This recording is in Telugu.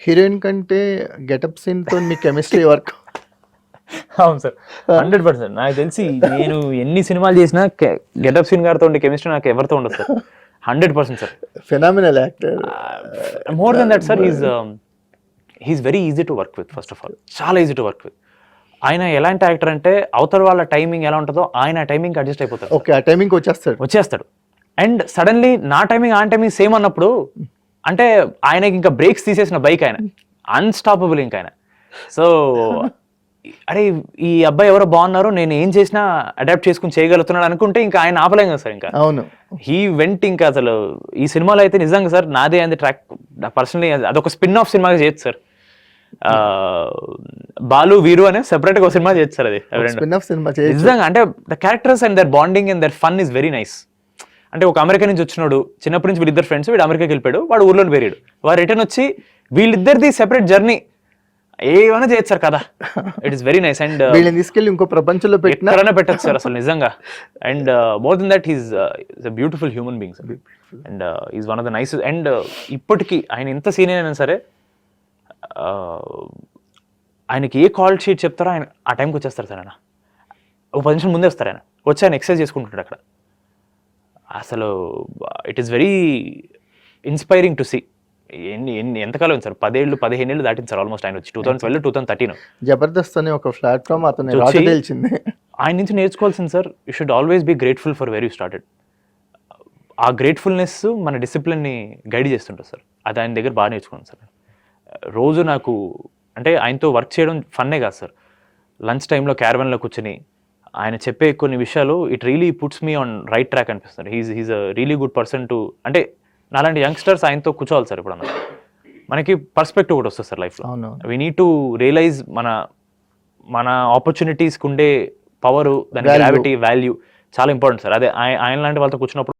హీరోయిన్ కంటే గెటప్ సీన్‌తో మీ కెమిస్ట్రీ వర్క్ అవును సార్, 100%. నాకు తెలిసి నేను ఎన్ని సినిమాలు చేసినా గెటప్ సీన్ గారితో ఉండే కెమిస్ట్రీ నాకు ఎవరితో ఉండదు sir. 100% sir. Phenomenal actor. More than that sir, he's very easy to work with. First of all చాలా ఈజీ టు వర్క్ విత్. ఆయన ఎలాంటి యాక్టర్ అంటే అవతల వాళ్ళ టైమింగ్ ఎలా ఉంటుందో ఆయన టైమింగ్ అడ్జస్ట్ అయిపోతారు. ఓకే, ఆ టైమింగ్ వచ్చేస్తాడు. అండ్ సడన్లీ నా టైమింగ్ ఆయన టైమింగ్ సేమ్ అన్నప్పుడు అంటే ఆయనకి ఇంకా బ్రేక్స్ తీసేసిన బైక్ ఆయన, అన్స్టాపబుల్ ఇంకా ఆయన. సో అరే ఈ అబ్బాయి ఎవరో బాగున్నారు, నేను ఏం చేసినా అడాప్ట్ చేసుకుని చేయగలుగుతున్నాడు అనుకుంటే ఇంకా ఆయన ఆపలేం కదా సార్. ఇంకా అవును, హీ వెంట్. ఇంకా అసలు ఈ సినిమాలో అయితే నిజంగా సార్ నాదే అంది ట్రాక్. పర్సనలీ అదొక స్పిన్ ఆఫ్ సినిమాగా చేయొచ్చు సార్. బాలు వీరు అనే సెపరేట్ గా ఒక సినిమా చేయొచ్చు సార్. అది నిజంగా అంటే the characters and their bonding and their fun is very nice. అంటే ఒక అమెరికా నుంచి వచ్చినాడు, చిన్నప్పటి నుంచి వీళ్ళిద్దరు ఫ్రెండ్స్, వీడు అమెరికాకి వెళ్ళిపోయాడు, వాడు ఊర్లో పెరిగాడు, వాడు రిటర్న్ వచ్చి వీళ్ళిద్దరిది సెపరేట్ జర్నీ ఏమైనా చేయొచ్చు సార్ కదా. It is very nice. And వీళ్ళని తీసుకెళ్ళి ఇంకో ప్రపంచంలో ఎక్కడైనా పెట్టచ్చు సార్ అసలు నిజంగా. And more than that he's beautiful human being sir. And is one of the nice. And ఇప్పటికీ ఆయన ఎంత సీనియర్ అయినా సరే ఆయనకి ఏ కాల్ షీట్ చెప్తారో ఆయన ఆ టైంకి వచ్చేస్తారు సార్. ఆయన ఒక 10 నిమిషాలు ముందే వస్తారు. ఆయన వచ్చి ఆయన ఎక్సర్సైజ్ చేసుకుంటుంటాడు అక్కడ. అసలు it is very inspiring to see. ఎంతకాలం సార్, 10-15 ఏళ్ళు దాటింది సార్ ఆల్మోస్ట్ ఆయన వచ్చి. 2012, 2013 జబర్దస్త్ అనే ఒక ప్లాట్ఫామ్ అతను తెలిసింది. ఆయన నుంచి నేర్చుకోవాల్సింది sir, you should always be grateful for where you started. ఆ గ్రేట్ఫుల్నెస్ మన డిసిప్లిన్ని గైడ్ చేస్తుంటుంది సార్. అది ఆయన దగ్గర బాగా నేర్చుకున్నాను సార్. రోజు నాకు అంటే ఆయనతో వర్క్ చేయడం ఫన్నే కాదు సార్. లంచ్ టైంలో క్యారవన్లో కూర్చొని ఆయన చెప్పే కొన్ని విషయాలు it really puts me on right track అనిపిస్తుంది. He's a really good person to, అంటే నాలాంటి యంగ్స్టర్స్ ఆయనతో కూర్చోవాలి సార్. ఇప్పుడు మనకి పర్స్పెక్టివ్ కూడా వస్తుంది సార్ లైఫ్లో. వీ నీడ్ టు రియలైజ్ మన ఆపర్చునిటీస్కి ఉండే పవరు, దాని గ్రావిటీ, వాల్యూ చాలా ఇంపార్టెంట్ సార్. అదే ఆయన లాంటి వాళ్ళతో కూర్చున్నప్పుడు